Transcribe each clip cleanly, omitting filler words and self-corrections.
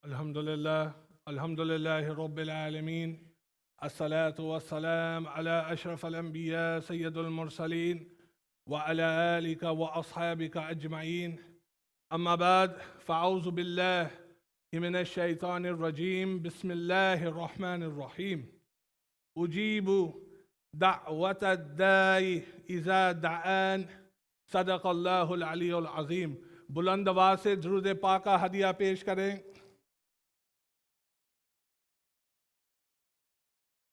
Alhamdulillah, Alhamdulillahi Rabbil Alameen. As-salatu was-salam ala ashraf al-anbiya sayyidul mursaleen wa ala alika wa ashabika ajma'een. Amma ba'd, fa'auzu billahi minash shaitanir rajim. Bismillahir rahmanir rahim. Ujibu da'wata ad-da'i iza da'an. Sadaqallahu al-aliyyul azim. बुलंद आवाज से दुरूद पाक का हदिया पेश करें.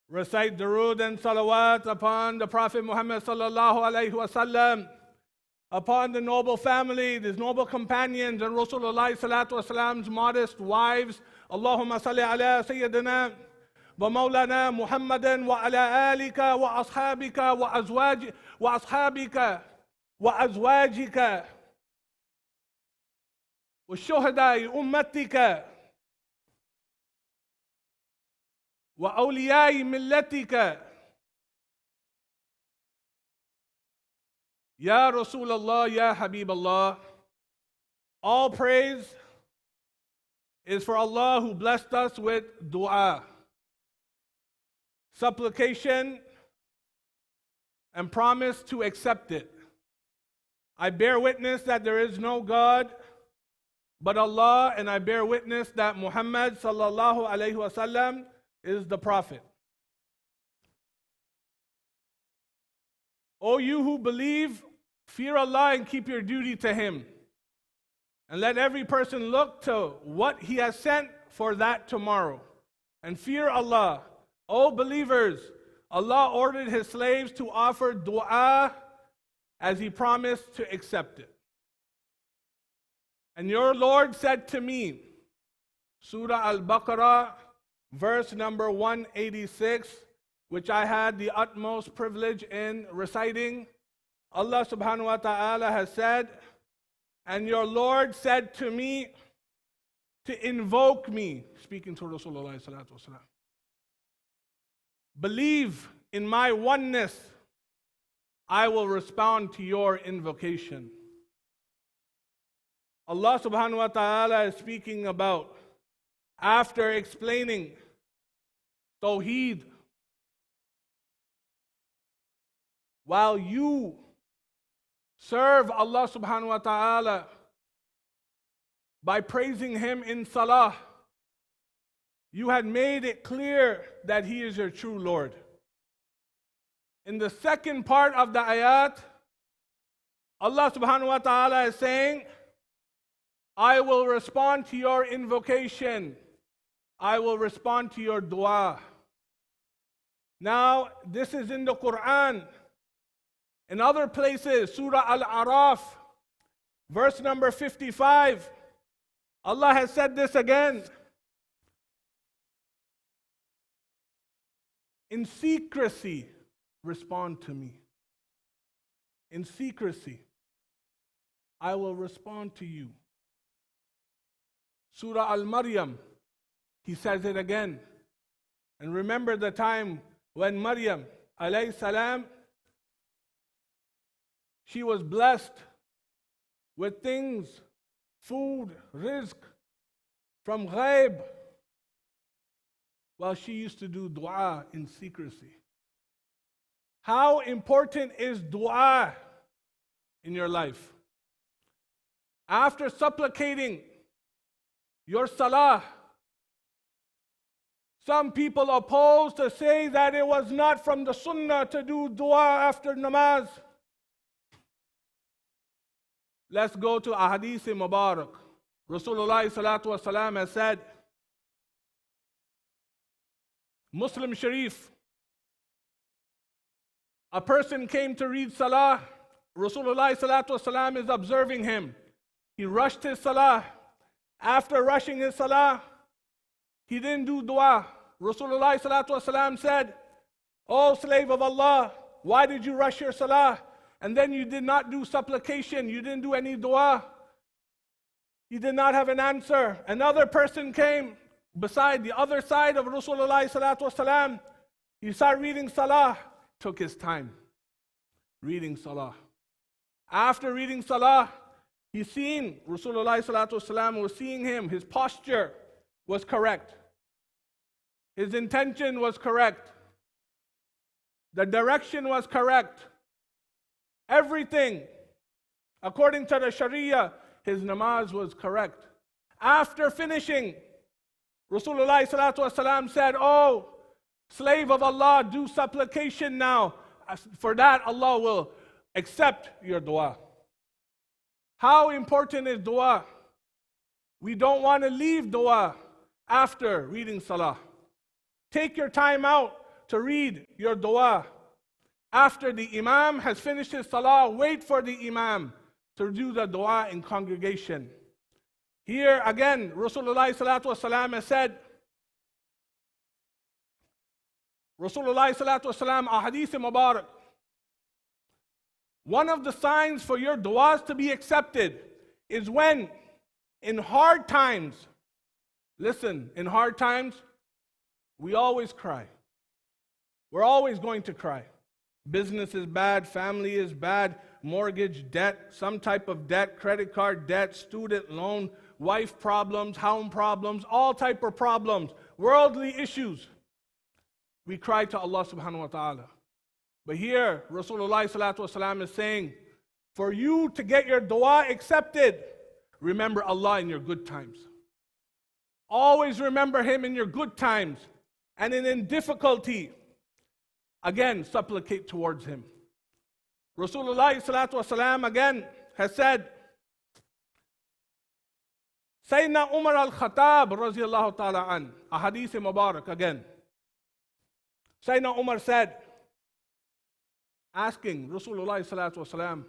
Recite durood and salawat upon the Prophet Muhammad sallallahu alaihi wasallam, upon the noble family, his noble companions, and Rasulullah salatu wasalam's modest wives. Allahumma salli ala sayyidina wa maulana Muhammadan wa ala alika wa ashabika wa azwajika wa shuhada'i ummatika wa awliyai millatika. Ya Rasulullah, Ya Habiballah. All praise is for Allah who blessed us with dua, supplication, and promise to accept it. I bear witness that there is no God but Allah, and I bear witness that Muhammad sallallahu alaihi wasallam is the Prophet. O you who believe, fear Allah and keep your duty to Him. And let every person look to what He has sent for that tomorrow. And fear Allah. O believers, Allah ordered His slaves to offer dua as He promised to accept it. And your Lord said to me, Surah Al-Baqarah, verse number 186, which I had the utmost privilege in reciting. Allah subhanahu wa ta'ala has said, and your Lord said to me to invoke me, speaking to Rasulullah salatu wasalam. Believe in my oneness, I will respond to your invocation. Allah subhanahu wa ta'ala is speaking about, after explaining Tawheed, while you serve Allah subhanahu wa ta'ala by praising Him in salah, you had made it clear that He is your true Lord. In the second part of the ayat, Allah subhanahu wa ta'ala is saying, I will respond to your invocation. I will respond to your dua. Now, this is in the Quran. In other places, Surah Al-Araf, verse number 55, Allah has said this again. In secrecy, respond to me. In secrecy, I will respond to you. Surah Al-Maryam, He says it again. And remember the time when Maryam, alayhi salam, she was blessed with things, food, rizq, from ghaib, while she used to do dua in secrecy. How important is dua in your life? After supplicating your salah, some people oppose to say that it was not from the sunnah to do dua after namaz. Let's go to Ahadith Mubarak. Rasulullah salatu wasalam has said, Muslim Sharif, a person came to read salah. Rasulullah salatu wasalam is observing him. He rushed his salah. After rushing his salah, he didn't do dua. Rasulullah salatu wasalam said, O slave of Allah, why did you rush your salah? And then you did not do supplication, you didn't do any dua. He did not have an answer. Another person came beside the other side of Rasulullah salatu wasalam. He started reading salah, took his time reading salah. After reading salah, he's seen, Rasulullah salatu wasalam was seeing him, his posture. was correct. His intention was correct. The direction was correct. Everything, according to the Sharia, his namaz was correct. After finishing, Rasulullah salatu wasalam said, "Oh, slave of Allah, do supplication now. For that, Allah will accept your dua." How important is dua? We don't want to leave dua after reading salah. Take your time out to read your dua. After the imam has finished his salah, wait for the imam to do the dua in congregation. Here again, Rasulullah salatu wasalam has said, Rasulullah salatu wasalam, a hadith mubarak, one of the signs for your du'as to be accepted is when in hard times, listen, in hard times, we always cry. We're always going to cry. Business is bad, family is bad, mortgage, debt, some type of debt, credit card debt, student loan, wife problems, home problems, all type of problems, worldly issues. We cry to Allah subhanahu wa ta'ala. But here, Rasulullah salatu wasalam is saying, for you to get your dua accepted, remember Allah in your good times. Always remember Him in your good times. And in difficulty, again, supplicate towards Him. Rasulullah salatu wasalam again has said, Sayyidina Umar al-Khattab radiyallahu ta'ala an, a hadith mubarak again. Sayyidina Umar said, asking Rasulullah salatu wasalam,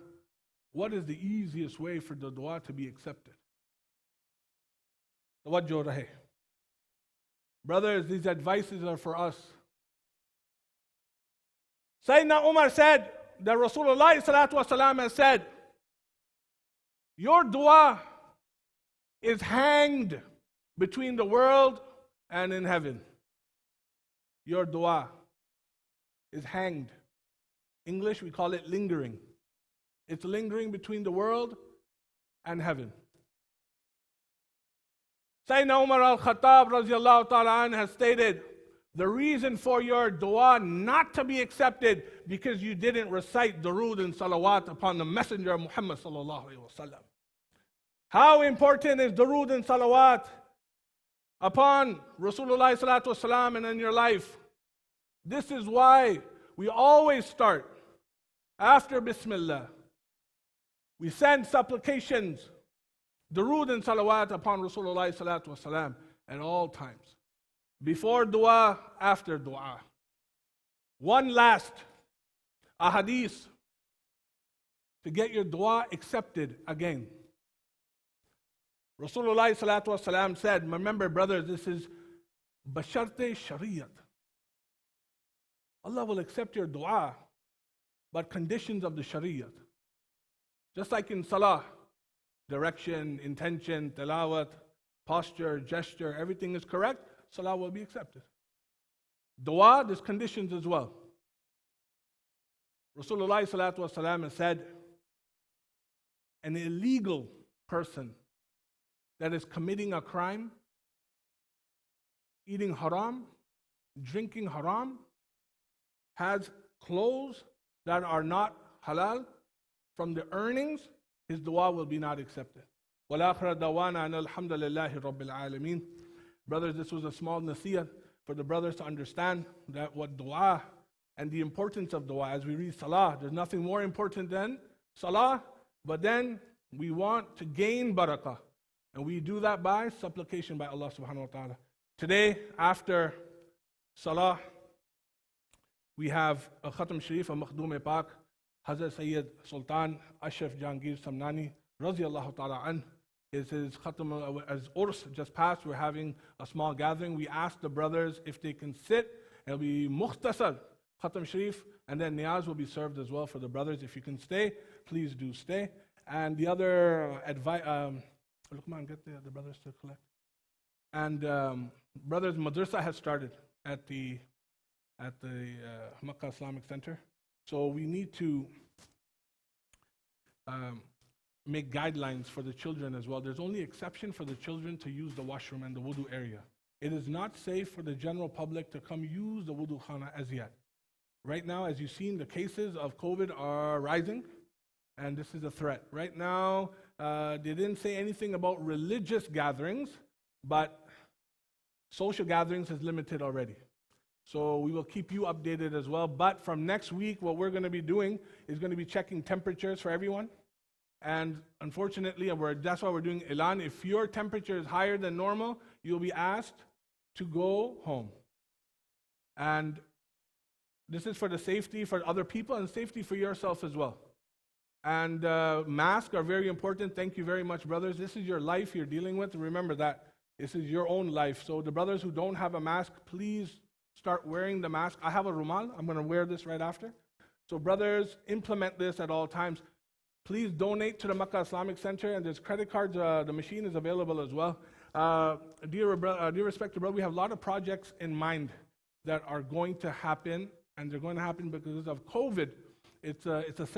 what is the easiest way for the dua to be accepted? Tawajjuh rahe. Brothers, these advices are for us. Sayyidina Umar said that Rasulullah salatu wasalam has said, your dua is hanged between the world and in heaven. Your dua is hanged. English, we call it lingering. It's lingering between the world and heaven. Sayyidina Umar al-Khattab radiallahu ta'ala has stated, the reason for your dua not to be accepted because you didn't recite durood and salawat upon the Messenger Muhammad sallallahu alaihi wasallam. How important is durood and salawat upon Rasulullah salatu wasalam and in your life? This is why we always start after Bismillah. We send supplications, durood and salawat upon Rasulullah salatu wasalam at all times. Before dua, after dua. One last, a hadith to get your dua accepted again. Rasulullah salatu wasalam said, remember brothers, this is basharte shariyat. Allah will accept your dua, but conditions of the Shariat. Just like in Salah, direction, intention, tilawat, posture, gesture, everything is correct, Salah will be accepted. Dua, there's conditions as well. Rasulullah salatu wasalam has said, an illegal person that is committing a crime, eating haram, drinking haram, has clothes that are not halal, from the earnings, his dua will be not accepted. وَالْآخِرَ دَوَانَا أَنَ الْحَمْدَ لِلَّهِ رَبِّ الْعَالَمِينَ. Brothers, this was a small nasiyah for the brothers to understand that what dua and the importance of dua. As we read salah, there's nothing more important than salah, but then we want to gain barakah. And we do that by supplication by Allah subhanahu wa ta'ala. Today, after salah, we have a Khatam Sharif, a Makhdoom Pak, Hazrat Sayyid Sultan Ashraf Jahangir Samnani, Raziyallahu Ta'ala An. His Khatam, as Urs just passed, we're having a small gathering. We asked the brothers if they can sit. It'll be Mukhtasar Khatam Sharif, and then Niyaz will be served as well for the brothers. If you can stay, please do stay. And the other advice, Luqman, get the brothers to collect. And brothers, Madrasa has started at the Makkah Islamic Center. So we need to make guidelines for the children as well. There's only exception for the children to use the washroom and the wudu area. It is not safe for the general public to come use the wudu khana as yet. Right now, as you've seen, the cases of COVID are rising, and this is a threat. Right now, they didn't say anything about religious gatherings, but social gatherings is limited already. So we will keep you updated as well. But from next week, what we're going to be doing is going to be checking temperatures for everyone. And unfortunately, that's why we're doing Ilan. If your temperature is higher than normal, you'll be asked to go home. And this is for the safety for other people and safety for yourself as well. And masks are very important. Thank you very much, brothers. This is your life you're dealing with. Remember that. This is your own life. So the brothers who don't have a mask, please start wearing the mask. I have a rumal. I'm going to wear this right after. So brothers, implement this at all times. Please donate to the Makkah Islamic Center, and there's credit cards. The machine is available as well. Dear respected brother, we have a lot of projects in mind that are going to happen, and they're going to happen because of COVID. It's a set